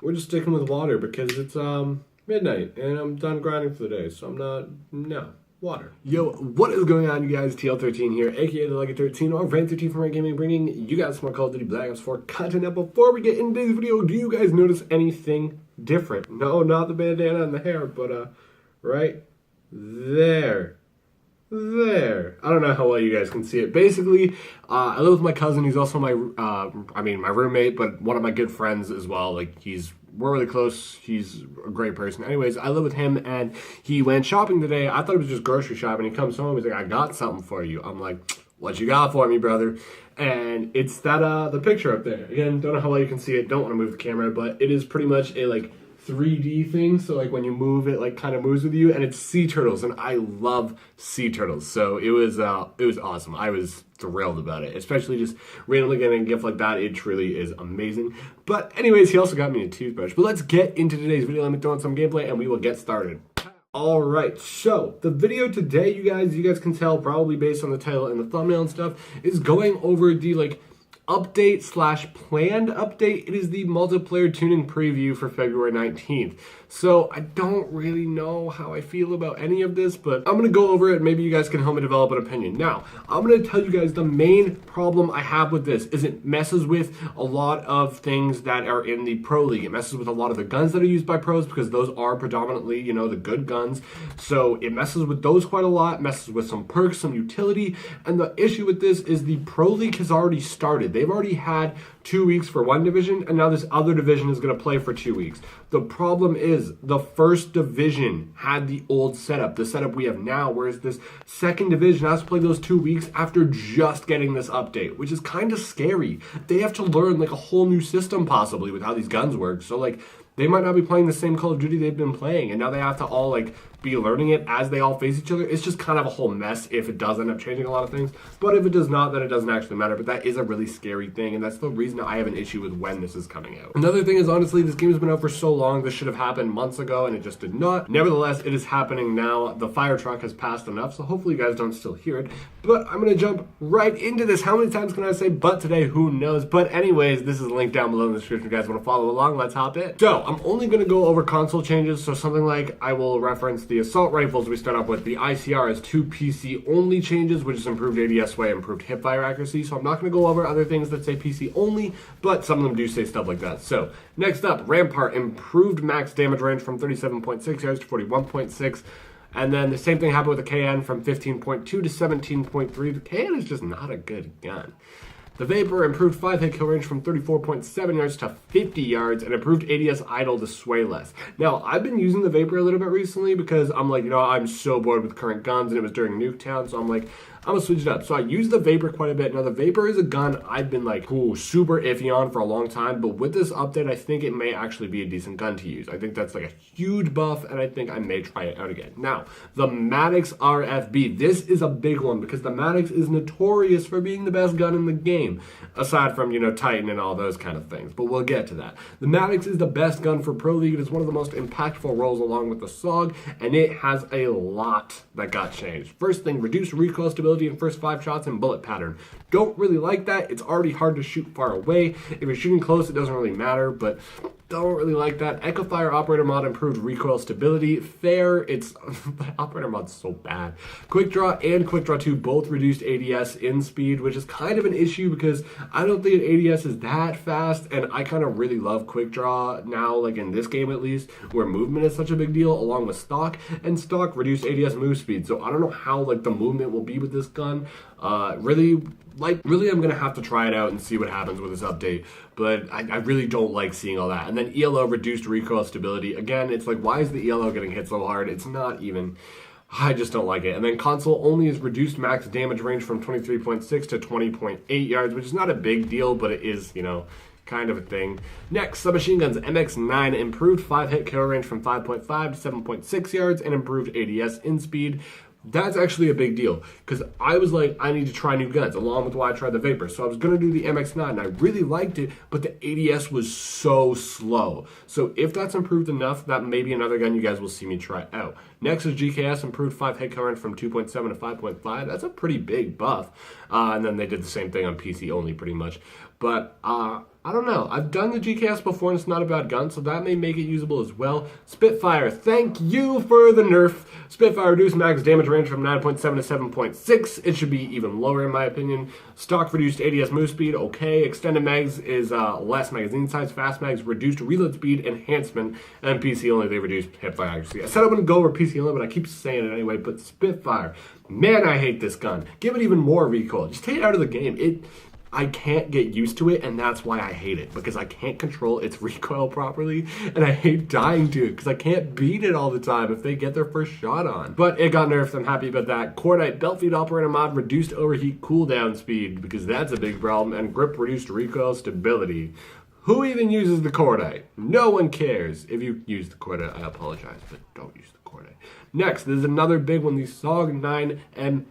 we're just sticking with water because it's midnight and I'm done grinding for the day, so I'm not, no. Water. Yo, what is going on, you guys? TL13 here, aka the Like 13 or Van 13 from Red Gaming, bringing you guys some more Call of Duty Black Ops 4 content. Now, before we get into today's video, do you guys notice anything different? No, not the bandana and the hair, but right there. There. I don't know how well you guys can see it. Basically, I live with my cousin. He's also my roommate, but one of my good friends as well. Like, we're really close. He's a great person. Anyways, I live with him, and he went shopping today. I thought it was just grocery shopping. He comes home, he's like, I got something for you. I'm like, what you got for me, brother? And it's that, the picture up there. Again, don't know how well you can see it. Don't want to move the camera, but it is pretty much a, like, 3D thing, so like when you move it, like kind of moves with you, and it's sea turtles, and I love sea turtles, so it was awesome. I was thrilled about it, especially just randomly getting a gift like that. It truly is amazing. But anyways, he also got me a toothbrush. But let's get into today's video. Let me throw in some gameplay, and we will get started. Alright, so the video today, you guys can tell probably based on the title and the thumbnail and stuff, is going over the like update / planned update. It is the multiplayer tuning preview for February 19th. So I don't really know how I feel about any of this, but I'm going to go over it. Maybe you guys can help me develop an opinion. Now, I'm going to tell you guys the main problem I have with this is it messes with a lot of things that are in the Pro League. It messes with a lot of the guns that are used by pros because those are predominantly, you know, the good guns. So it messes with those quite a lot, messes with some perks, some utility. And the issue with this is the Pro League has already started. They've already had 2 weeks for one division, and now this other division is going to play for 2 weeks. The problem is the first division had the old setup, the setup we have now, whereas this second division has to play those 2 weeks after just getting this update, which is kind of scary. They have to learn like a whole new system possibly with how these guns work. So like they might not be playing the same Call of Duty they've been playing, and now they have to all like be learning it as they all face each other. It's just kind of a whole mess if it does end up changing a lot of things. But if it does not, then it doesn't actually matter. But that is a really scary thing, and that's the reason I have an issue with when this is coming out. Another thing is, honestly, this game has been out for so long. This should have happened months ago, and it just did not. Nevertheless, it is happening now. The fire truck has passed enough, so hopefully you guys don't still hear it. But I'm going to jump right into this. How many times can I say but today? Who knows? But anyways, this is linked down below in the description if you guys want to follow along. Let's hop in. So, I'm only going to go over console changes. So something like I will reference the assault rifles we start off with. The ICR has 2 PC only changes, which is improved ADS way, improved hipfire accuracy. So I'm not going to go over other things that say PC only, but some of them do say stuff like that. So next up, Rampart improved max damage range from 37.6 yards to 41.6. And then the same thing happened with the KN from 15.2 to 17.3. The KN is just not a good gun. The Vapor improved 5-hit kill range from 34.7 yards to 50 yards and improved ADS idle to sway less. Now, I've been using the Vapor a little bit recently because I'm like, you know, I'm so bored with current guns, and it was during Nuketown, so I'm like, I'm gonna switch it up. So I use the Vapor quite a bit. Now, the Vapor is a gun I've been like, super iffy on for a long time, but with this update, I think it may actually be a decent gun to use. I think that's like a huge buff, and I think I may try it out again. Now, the Maddox RFB. This is a big one because the Maddox is notorious for being the best gun in the game, aside from, you know, Titan and all those kind of things, but we'll get to that. The Maddox is the best gun for Pro League. It is one of the most impactful roles along with the SOG, and it has a lot that got changed. First thing, reduced recoil stability in first 5 shots and bullet pattern. Don't really like that. It's already hard to shoot far away. If you're shooting close, it doesn't really matter, but don't really like that. Echo Fire Operator mod improved recoil stability. Fair. It's the Operator mod's so bad. Quick Draw and Quick Draw 2 both reduced ADS in speed, which is kind of an issue because I don't think an ADS is that fast, and I kind of really love Quick Draw now, like in this game at least, where movement is such a big deal, along with Stock, and Stock reduced ADS move speed. So I don't know how like the movement will be with this gun. Really, I'm gonna have to try it out and see what happens with this update, but I really don't like seeing all that. And then ELO reduced recoil stability. Again, it's like, why is the ELO getting hit so hard? It's not even, I just don't like it. And then console only is reduced max damage range from 23.6 to 20.8 yards, which is not a big deal, but it is, you know, kind of a thing. Next, Submachine Guns MX9 improved 5-hit kill range from 5.5 to 7.6 yards and improved ADS in speed. That's actually a big deal because I was like, I need to try new guns along with why I tried the Vapor. So I was going to do the MX9 and I really liked it, but the ADS was so slow. So if that's improved enough, that may be another gun you guys will see me try out. Next is GKS improved 5-hit kill range from 2.7 to 5.5. That's a pretty big buff. And then they did the same thing on PC only pretty much. But I don't know. I've done the GKS before and it's not a bad gun, so that may make it usable as well. Spitfire, thank you for the nerf. Spitfire reduced max damage range from 9.7 to 7.6. It should be even lower in my opinion. Stock reduced ADS move speed, okay. Extended mags is less magazine size. Fast mags reduced reload speed enhancement. And PC only, they reduced hipfire accuracy. I said I wouldn't go over PC only, but I keep saying it anyway. But Spitfire, man, I hate this gun. Give it even more recoil. Just take it out of the game. I can't get used to it, and that's why I hate it, because I can't control its recoil properly, and I hate dying to it, because I can't beat it all the time if they get their first shot on. But it got nerfed, I'm happy about that. Cordite belt feed operator mod reduced overheat cooldown speed, because that's a big problem, and grip reduced recoil stability. Who even uses the Cordite? No one cares. If you use the Cordite, I apologize, but don't use the Cordite. Next, there's another big one, the SOG 9M.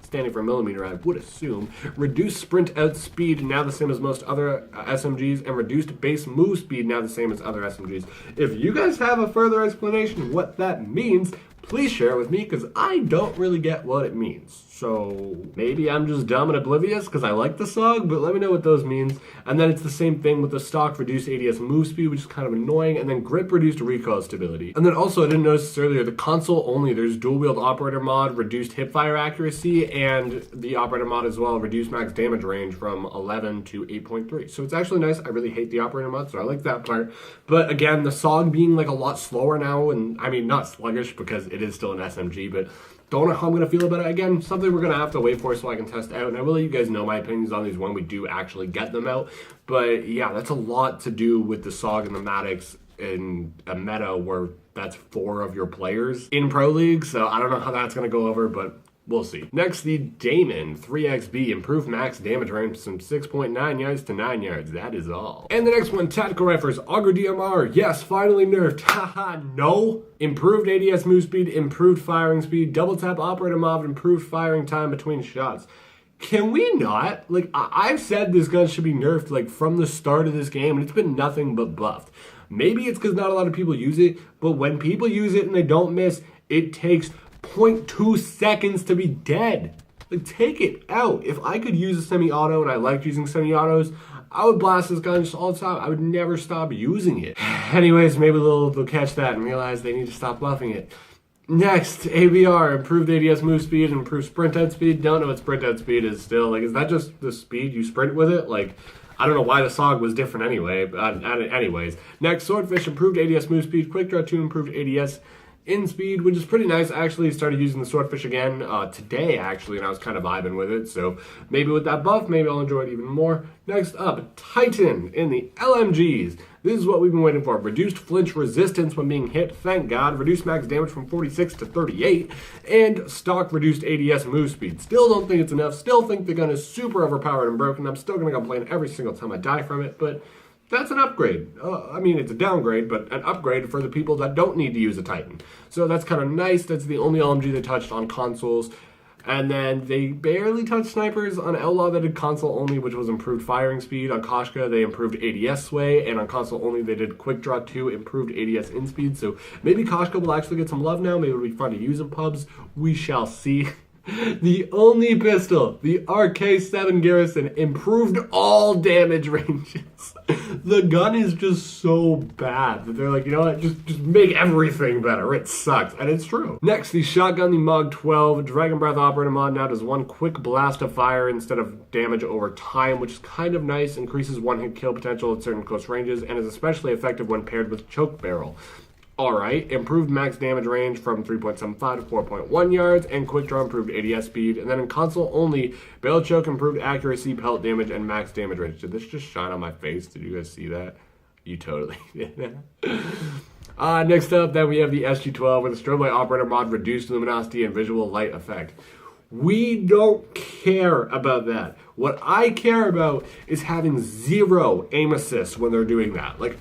Standing for millimeter, I would assume. Reduced sprint out speed, now the same as most other SMGs, and reduced base move speed, now the same as other SMGs. If you guys have a further explanation of what that means, please share it with me, because I don't really get what it means. So maybe I'm just dumb and oblivious because I like the SOG, but let me know what those means. And then it's the same thing with the stock reduced ADS move speed, which is kind of annoying, and then grip reduced recoil stability. And then also, I didn't notice this earlier, the console only, there's dual wield operator mod, reduced hipfire accuracy, and the operator mod as well, reduced max damage range from 11 to 8.3. So it's actually nice. I really hate the operator mod, so I like that part. But again, the SOG being like a lot slower now, and I mean, not sluggish because it is still an SMG, but don't know how I'm going to feel about it. Again, something we're going to have to wait for so I can test out. And I will let you guys know my opinions on these when we do actually get them out. But yeah, that's a lot to do with the SOG and the Maddox in a meta where that's 4 of your players in Pro League. So I don't know how that's going to go over, but we'll see. Next, the Damon 3XB, improved max damage range from 6.9 yards to 9 yards. That is all. And the next one, tactical rifles, Auger DMR. Yes, finally nerfed. Haha, no. Improved ADS move speed, improved firing speed, double tap operator mod, improved firing time between shots. Can we not? Like, I've said this gun should be nerfed, like, from the start of this game, and it's been nothing but buffed. Maybe it's because not a lot of people use it, but when people use it and they don't miss, it takes 0.2 seconds to be dead. Like, take it out. If I could use a semi-auto and I liked using semi-autos, I would blast this gun just all the time. I would never stop using it. Anyways, maybe they'll catch that and realize they need to stop buffing it. Next, ABR, improved ADS move speed and improved sprint out speed. Don't know what sprint out speed is still. Like, is that just the speed you sprint with it? Like, I don't know why the SOG was different anyway. But anyways, next, Swordfish, improved ADS move speed. Quick Draw 2, improved ADS in speed, which is pretty nice. I actually started using the Swordfish again today, actually, and I was kind of vibing with it. So maybe with that buff, maybe I'll enjoy it even more. Next up, Titan in the LMGs. This is what we've been waiting for. Reduced flinch resistance when being hit, thank God. Reduced max damage from 46 to 38. And stock reduced ADS move speed. Still don't think it's enough. Still think the gun is super overpowered and broken. I'm still going to complain every single time I die from it, but that's an upgrade. I mean, it's a downgrade, but an upgrade for the people that don't need to use a Titan. So that's kind of nice. That's the only LMG they touched on consoles. And then they barely touched snipers. On Outlaw, they did console only, which was improved firing speed. On Koshka, they improved ADS sway. And on console only, they did Quick Draw 2, improved ADS in speed. So maybe Koshka will actually get some love now. Maybe it'll be fun to use in pubs. We shall see. The only pistol, the RK7 Garrison, improved all damage ranges. The gun is just so bad that they're like, you know what, just make everything better. It sucks, and it's true. Next, the shotgun, the Mog 12 Dragon Breath operator mod now does 1 quick blast of fire instead of damage over time, which is kind of nice. Increases 1-hit kill potential at certain close ranges, and is especially effective when paired with choke barrel. Alright, improved max damage range from 3.75 to 4.1 yards, and quick draw improved ADS speed. And then in console only, barrel choke improved accuracy, pellet damage, and max damage range. Did this just shine on my face? Did you guys see that? You totally did. Next up, then we have the SG-12 with the strobe light operator mod, reduced luminosity and visual light effect. We don't care about that. What I care about is having 0 aim assist when they're doing that. Like,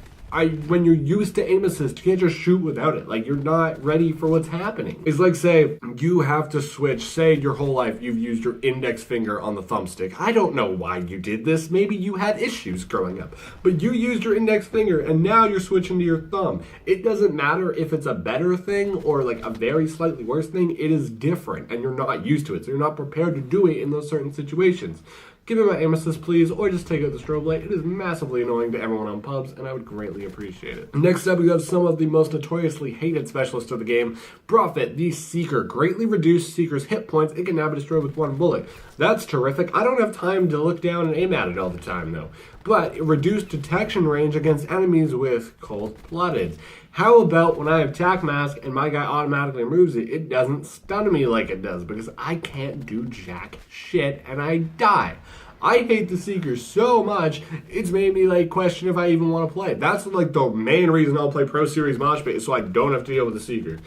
when you're used to aim assist, you can't just shoot without it. Like, you're not ready for what's happening. It's like, say, you have to switch. Say your whole life you've used your index finger on the thumbstick. I don't know why you did this. Maybe you had issues growing up. But you used your index finger, and now you're switching to your thumb. It doesn't matter if it's a better thing or, like, a very slightly worse thing. It is different, and you're not used to it. So you're not prepared to do it in those certain situations. give me my aim assist, please, or just take out the strobe light. It is massively annoying to everyone on pubs, and I would greatly appreciate it. Next up, we have some of the most notoriously hated specialists of the game. Prophet, the Seeker. Greatly reduced Seeker's hit points. It can now be destroyed with one bullet. That's terrific. I don't have time to look down and aim at it all the time, though. But it reduced detection range against enemies with cold-blooded. How about when I have Tac Mask and my guy automatically removes it, it doesn't stun me like it does because I can't do jack shit and I die. I hate the Seeker so much, it's made me like question if I even want to play. That's like the main reason I'll play Pro Series Mosh Pit is so I don't have to deal with the Seeker.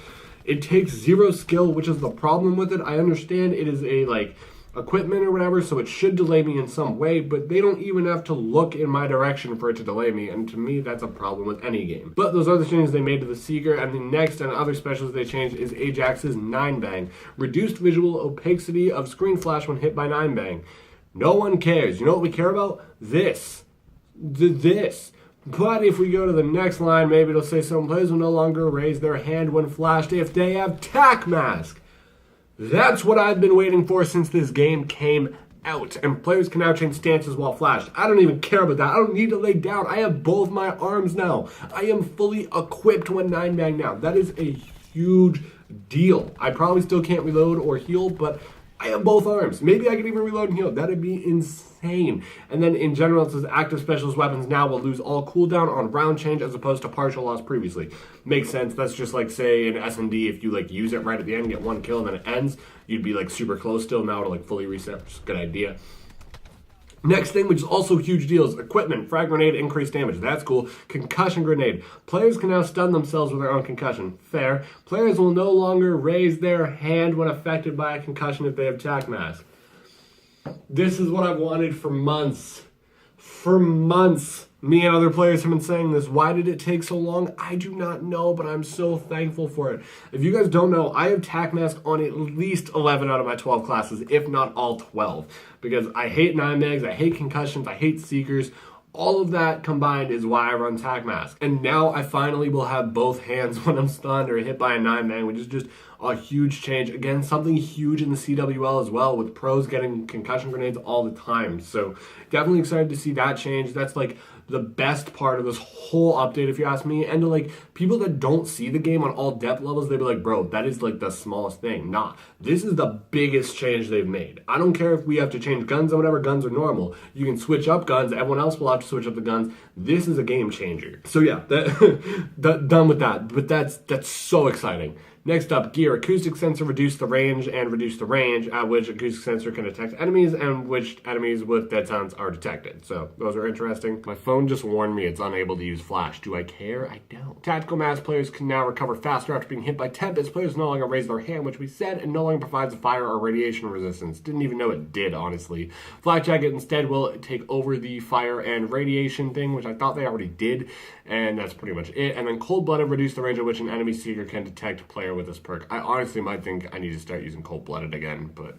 It takes 0 skill, which is the problem with it. I understand it is a like equipment or whatever, so it should delay me in some way, but they don't even have to look in my direction for it to delay me, and to me that's a problem with any game. But those other changes they made to the Seeker, and the next and other specials they changed is Ajax's 9-bang. Reduced visual opacity of screen flash when hit by 9-bang. No one cares. You know what we care about? This. But if we go to the next line, maybe it'll say some players will no longer raise their hand when flashed if they have Tac Mask. That's what I've been waiting for since this game came out. And players can now change stances while flashed. I don't even care about that. I don't need to lay down. I have both my arms now. I am fully equipped when 9-bang now. That is a huge deal. I probably still can't reload or heal, but I have both arms. Maybe I can even reload and heal. That'd be insane. And then in general, it says active specialist weapons now will lose all cooldown on round change as opposed to partial loss previously. Makes sense. That's just like, say, in S&D, if you like use it right at the end, get one kill, and then it ends, you'd be like super close still now to like fully reset, which is a good idea. Next thing, which is also huge deal, is equipment. Frag grenade, increased damage. That's cool. Concussion grenade. Players can now stun themselves with their own concussion. Fair. Players will no longer raise their hand when affected by a concussion if they have Tac Mask. This is what I've wanted for months. For months. Me and other players have been saying this. Why did it take so long? I do not know, but I'm so thankful for it. If you guys don't know, I have Tac Mask on at least 11 out of my 12 classes, if not all 12. Because I hate 9-bangs, I hate concussions, I hate Seekers. All of that combined is why I run Tac Mask. And now I finally will have both hands when I'm stunned or hit by a 9-bang, which is just a huge change. Again, something huge in the CWL as well, with pros getting concussion grenades all the time. So definitely excited to see that change. That's like the best part of this whole update, if you ask me. And to like people that don't see the game on all depth levels, they'd be like, bro, that is like the smallest thing. Nah, this is the biggest change they've made. I don't care if we have to change guns or whatever, guns are normal. You can switch up guns, everyone else will have to switch up the guns. This is a game changer. So yeah, done with that. But that's so exciting. Next up, gear. Acoustic sensor reduce the range at which acoustic sensor can detect enemies and which enemies with dead sounds are detected. So those are interesting. My phone just warned me it's unable to use flash. Do I care? I don't. Tactical mask players can now recover faster after being hit by Tempest. Players no longer raise their hand, which we said, and no longer provides a fire or radiation resistance. Didn't even know it did, honestly. Flak Jacket instead will take over the fire and radiation thing, which I thought they already did, and that's pretty much it. And then Cold Blooded reduce the range at which an enemy seeker can detect a player with this perk. I honestly might think I need to start using Cold Blooded again, but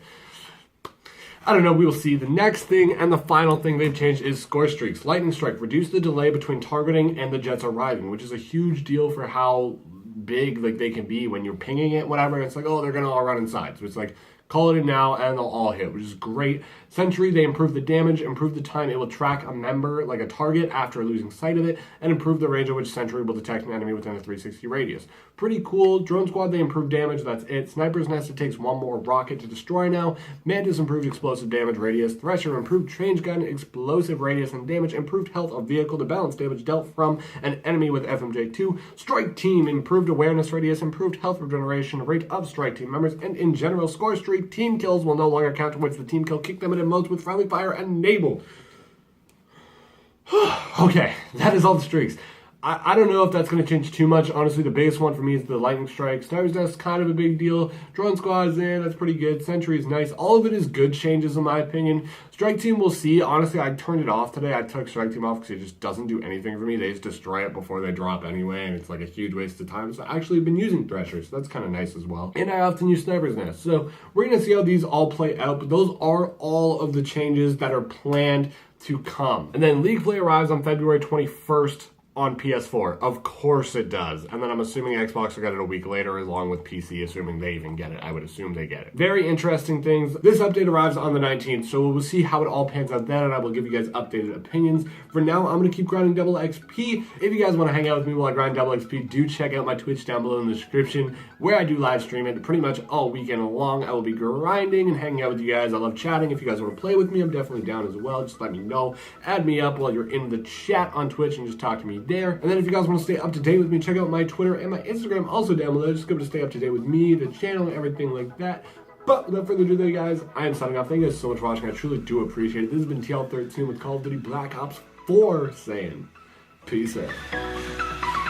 I don't know, we will see. The next thing and the final thing they've changed is score streaks. Lightning Strike, reduce the delay between targeting and the jets arriving, which is a huge deal for how big like they can be when you're pinging it, whatever. It's like, oh, they're gonna all run inside. So it's like, call it in now and they'll all hit, which is great. Sentry, they improve the damage, improve the time it will track a member, like a target, after losing sight of it, and improve the range at which Sentry will detect an enemy within a 360 radius. Pretty cool. Drone Squad, they improve damage, that's it. Sniper's Nest, it takes one more rocket to destroy now. Mantis improved explosive damage radius. Thresher improved change gun, explosive radius and damage, improved health of vehicle to balance damage dealt from an enemy with FMJ2. Strike Team, improved awareness radius, improved health regeneration, rate of Strike Team members, and in general score streak. Team kills will no longer count towards the team kill. Kick them in modes with friendly fire enabled. Okay, that is all the streaks. I don't know if that's going to change too much. Honestly, the biggest one for me is the Lightning Strike. Sniper's Nest, kind of a big deal. Drone Squad is in, that's pretty good. Sentry is nice. All of it is good changes in my opinion. Strike Team, we'll see. Honestly, I turned it off today. I took Strike Team off because it just doesn't do anything for me. They just destroy it before they drop anyway, and it's like a huge waste of time. So I actually have been using Thresher, so that's kind of nice as well. And I often use Sniper's Nest. So we're going to see how these all play out, but those are all of the changes that are planned to come. And then League Play arrives on February 21st. on PS4. Of course it does. And then I'm assuming Xbox will get it a week later along with PC, assuming they even get it. I would assume they get it. Very interesting things. This update arrives on the 19th, so we'll see how it all pans out then, and I will give you guys updated opinions. For now, I'm going to keep grinding double XP. If you guys want to hang out with me while I grind double XP, do check out my Twitch down below in the description, where I do live stream it pretty much all weekend long. I will be grinding and hanging out with you guys. I love chatting. If you guys want to play with me, I'm definitely down as well. Just let me know. Add me up while you're in the chat on Twitch and just talk to me there. And then if you guys want to stay up to date with me, check out my Twitter and my Instagram also down below. Just go to stay up to date with me, the channel, everything like that. But without further ado, guys, I am signing off. Thank you guys so much for watching. I truly do appreciate it. This has been TL13 with Call of Duty Black Ops 4 saying peace out.